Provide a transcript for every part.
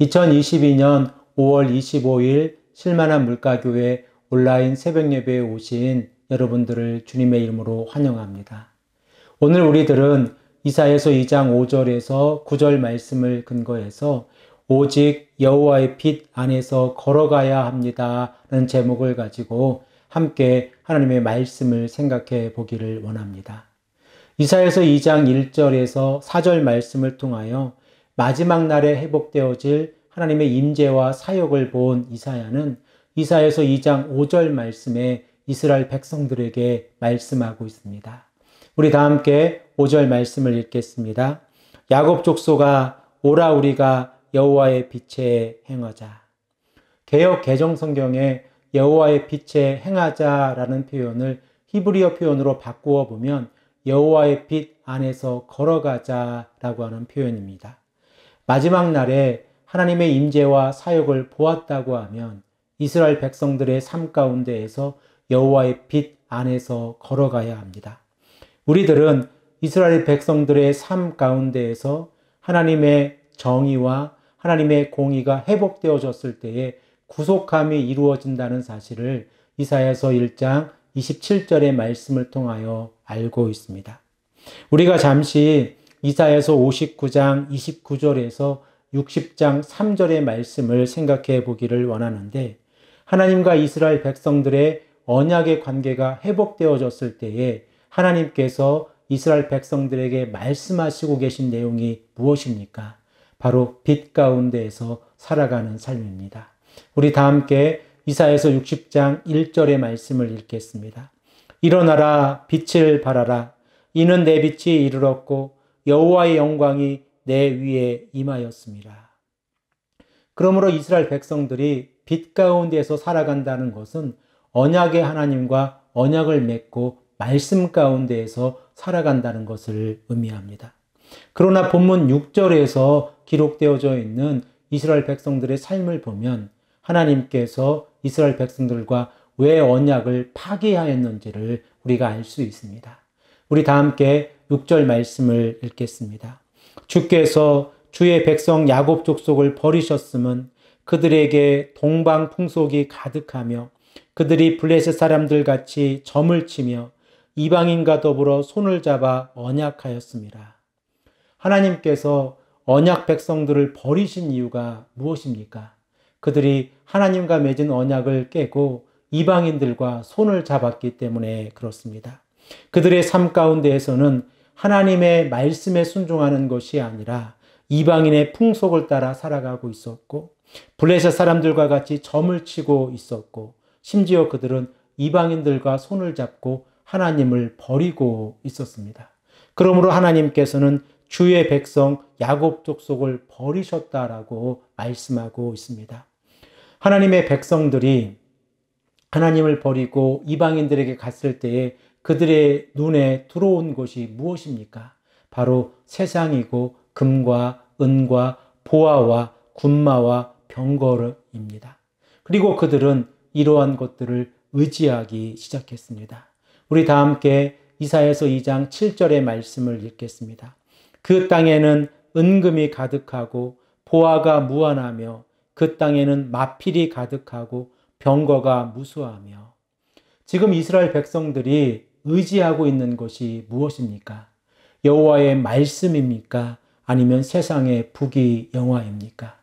2022년 5월 25일 실만한 물가교회 온라인 새벽 예배에 오신 여러분들을 주님의 이름으로 환영합니다. 오늘 우리들은 이사야서 2장 5절에서 9절 말씀을 근거해서 오직 여호와의 빛 안에서 걸어가야 합니다 라는 제목을 가지고 함께 하나님의 말씀을 생각해 보기를 원합니다. 이사야서 2장 1절에서 4절 말씀을 통하여 마지막 날에 회복되어질 하나님의 임재와 사역을 본 이사야는 이사야서 2장 5절 말씀에 이스라엘 백성들에게 말씀하고 있습니다. 우리 다 함께 5절 말씀을 읽겠습니다. 야곱 족속아 오라 우리가 여호와의 빛에 행하자. 개역 개정 성경에 여호와의 빛에 행하자라는 표현을 히브리어 표현으로 바꾸어 보면 여호와의 빛 안에서 걸어가자라고 하는 표현입니다. 마지막 날에 하나님의 임재와 사역을 보았다고 하면 이스라엘 백성들의 삶 가운데에서 여호와의 빛 안에서 걸어가야 합니다. 우리들은 이스라엘 백성들의 삶 가운데에서 하나님의 정의와 하나님의 공의가 회복되어졌을 때에 구속함이 이루어진다는 사실을 이사야서 1장 27절의 말씀을 통하여 알고 있습니다. 우리가 잠시 이사야서 59장 29절에서 60장 3절의 말씀을 생각해 보기를 원하는데, 하나님과 이스라엘 백성들의 언약의 관계가 회복되어졌을 때에 하나님께서 이스라엘 백성들에게 말씀하시고 계신 내용이 무엇입니까? 바로 빛 가운데에서 살아가는 삶입니다. 우리 다 함께 이사야서 60장 1절의 말씀을 읽겠습니다. 일어나라 빛을 발하라. 이는 내 빛이 이르렀고 여호와의 영광이 내 위에 임하였습니다. 그러므로 이스라엘 백성들이 빛 가운데에서 살아간다는 것은 언약의 하나님과 언약을 맺고 말씀 가운데에서 살아간다는 것을 의미합니다. 그러나 본문 6절에서 기록되어져 있는 이스라엘 백성들의 삶을 보면 하나님께서 이스라엘 백성들과 왜 언약을 파기하였는지를 우리가 알 수 있습니다. 우리 다 함께 6절 말씀을 읽겠습니다. 주께서 주의 백성 야곱 족속을 버리셨음은 그들에게 동방 풍속이 가득하며 그들이 블레셋 사람들 같이 점을 치며 이방인과 더불어 손을 잡아 언약하였습니다. 하나님께서 언약 백성들을 버리신 이유가 무엇입니까? 그들이 하나님과 맺은 언약을 깨고 이방인들과 손을 잡았기 때문에 그렇습니다. 그들의 삶 가운데에서는 하나님의 말씀에 순종하는 것이 아니라 이방인의 풍속을 따라 살아가고 있었고, 블레셋 사람들과 같이 점을 치고 있었고, 심지어 그들은 이방인들과 손을 잡고 하나님을 버리고 있었습니다. 그러므로 하나님께서는 주의 백성 야곱 족속을 버리셨다라고 말씀하고 있습니다. 하나님의 백성들이 하나님을 버리고 이방인들에게 갔을 때에 그들의 눈에 들어온 것이 무엇입니까? 바로 세상이고 금과 은과 보화와 군마와 병거입니다. 그리고 그들은 이러한 것들을 의지하기 시작했습니다. 우리 다 함께 이사야서 2장 7절의 말씀을 읽겠습니다. 그 땅에는 은금이 가득하고 보화가 무한하며 그 땅에는 마필이 가득하고 병거가 무수하며. 지금 이스라엘 백성들이 의지하고 있는 것이 무엇입니까? 여호와의 말씀입니까? 아니면 세상의 부귀영화입니까?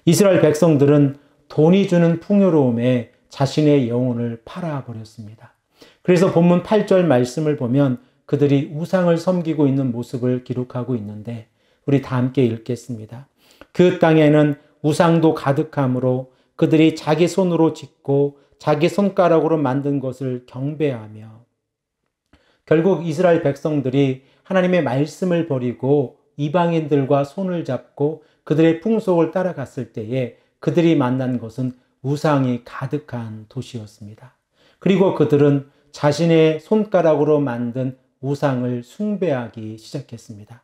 이스라엘 백성들은 돈이 주는 풍요로움에 자신의 영혼을 팔아버렸습니다. 그래서 본문 8절 말씀을 보면 그들이 우상을 섬기고 있는 모습을 기록하고 있는데, 우리 다 함께 읽겠습니다. 그 땅에는 우상도 가득하므로 그들이 자기 손으로 짓고 자기 손가락으로 만든 것을 경배하며. 결국 이스라엘 백성들이 하나님의 말씀을 버리고 이방인들과 손을 잡고 그들의 풍속을 따라갔을 때에 그들이 만난 것은 우상이 가득한 도시였습니다. 그리고 그들은 자신의 손가락으로 만든 우상을 숭배하기 시작했습니다.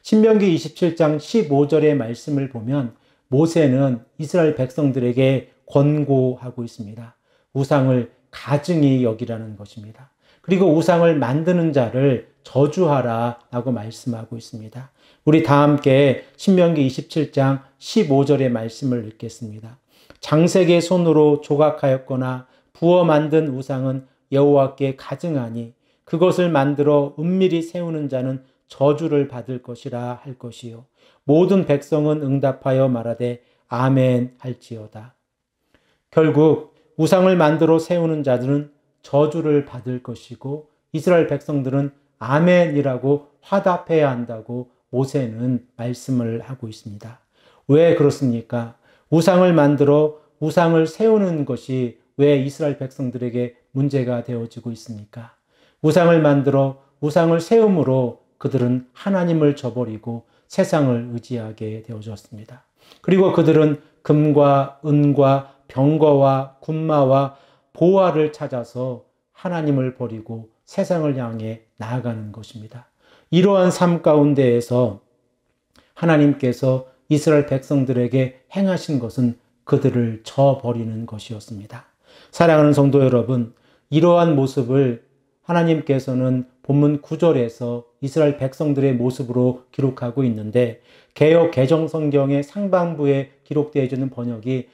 신명기 27장 15절의 말씀을 보면 모세는 이스라엘 백성들에게 권고하고 있습니다. 우상을 가증히 여기라는 것입니다. 그리고 우상을 만드는 자를 저주하라 라고 말씀하고 있습니다. 우리 다 함께 신명기 27장 15절의 말씀을 읽겠습니다. 장색의 손으로 조각하였거나 부어 만든 우상은 여호와께 가증하니 그것을 만들어 은밀히 세우는 자는 저주를 받을 것이라 할 것이요 모든 백성은 응답하여 말하되 아멘 할지어다. 결국 우상을 만들어 세우는 자들은 저주를 받을 것이고 이스라엘 백성들은 아멘이라고 화답해야 한다고 모세는 말씀을 하고 있습니다. 왜 그렇습니까? 우상을 만들어 우상을 세우는 것이 왜 이스라엘 백성들에게 문제가 되어지고 있습니까? 우상을 만들어 우상을 세움으로 그들은 하나님을 저버리고 세상을 의지하게 되어졌습니다. 그리고 그들은 금과 은과 병거와 군마와 보화를 찾아서 하나님을 버리고 세상을 향해 나아가는 것입니다. 이러한 삶 가운데에서 하나님께서 이스라엘 백성들에게 행하신 것은 그들을 저버리는 것이었습니다. 사랑하는 성도 여러분, 이러한 모습을 하나님께서는 본문 9절에서 이스라엘 백성들의 모습으로 기록하고 있는데 개역 개정성경의 상반부에 기록되어 있는 번역이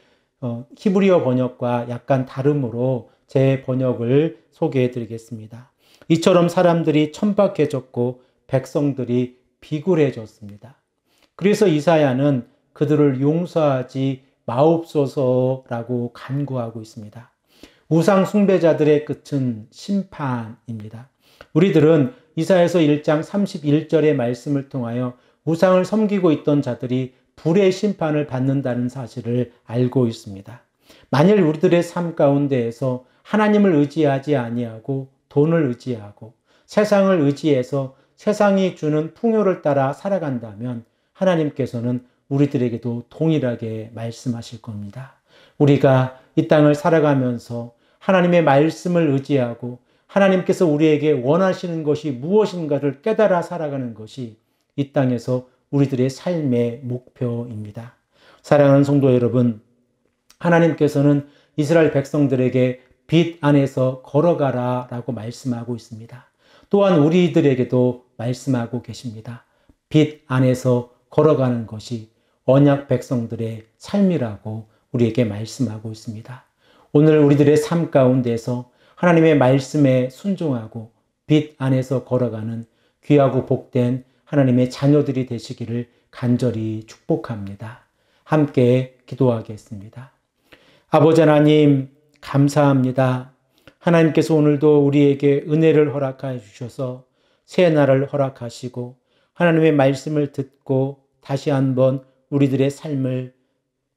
히브리어 번역과 약간 다름으로 제 번역을 소개해 드리겠습니다. 이처럼 사람들이 천박해졌고 백성들이 비굴해졌습니다. 그래서 이사야는 그들을 용서하지 마옵소서라고 간구하고 있습니다. 우상 숭배자들의 끝은 심판입니다. 우리들은 이사야서 1장 31절의 말씀을 통하여 우상을 섬기고 있던 자들이 불의 심판을 받는다는 사실을 알고 있습니다. 만일 우리들의 삶 가운데에서 하나님을 의지하지 아니하고 돈을 의지하고 세상을 의지해서 세상이 주는 풍요를 따라 살아간다면 하나님께서는 우리들에게도 동일하게 말씀하실 겁니다. 우리가 이 땅을 살아가면서 하나님의 말씀을 의지하고 하나님께서 우리에게 원하시는 것이 무엇인가를 깨달아 살아가는 것이 이 땅에서 우리들의 삶의 목표입니다. 사랑하는 성도 여러분, 하나님께서는 이스라엘 백성들에게 빛 안에서 걸어가라 라고 말씀하고 있습니다. 또한 우리들에게도 말씀하고 계십니다. 빛 안에서 걸어가는 것이 언약 백성들의 삶이라고 우리에게 말씀하고 있습니다. 오늘 우리들의 삶 가운데서 하나님의 말씀에 순종하고 빛 안에서 걸어가는 귀하고 복된 하나님의 자녀들이 되시기를 간절히 축복합니다. 함께 기도하겠습니다. 아버지 하나님 감사합니다. 하나님께서 오늘도 우리에게 은혜를 허락하여 주셔서 새 날을 허락하시고 하나님의 말씀을 듣고 다시 한번 우리들의 삶을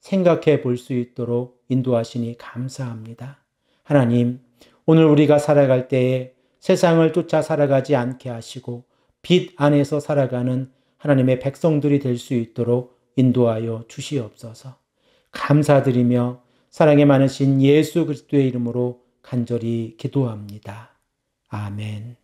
생각해 볼 수 있도록 인도하시니 감사합니다. 하나님, 오늘 우리가 살아갈 때에 세상을 쫓아 살아가지 않게 하시고 빛 안에서 살아가는 하나님의 백성들이 될 수 있도록 인도하여 주시옵소서. 감사드리며 사랑에 많으신 예수 그리스도의 이름으로 간절히 기도합니다. 아멘.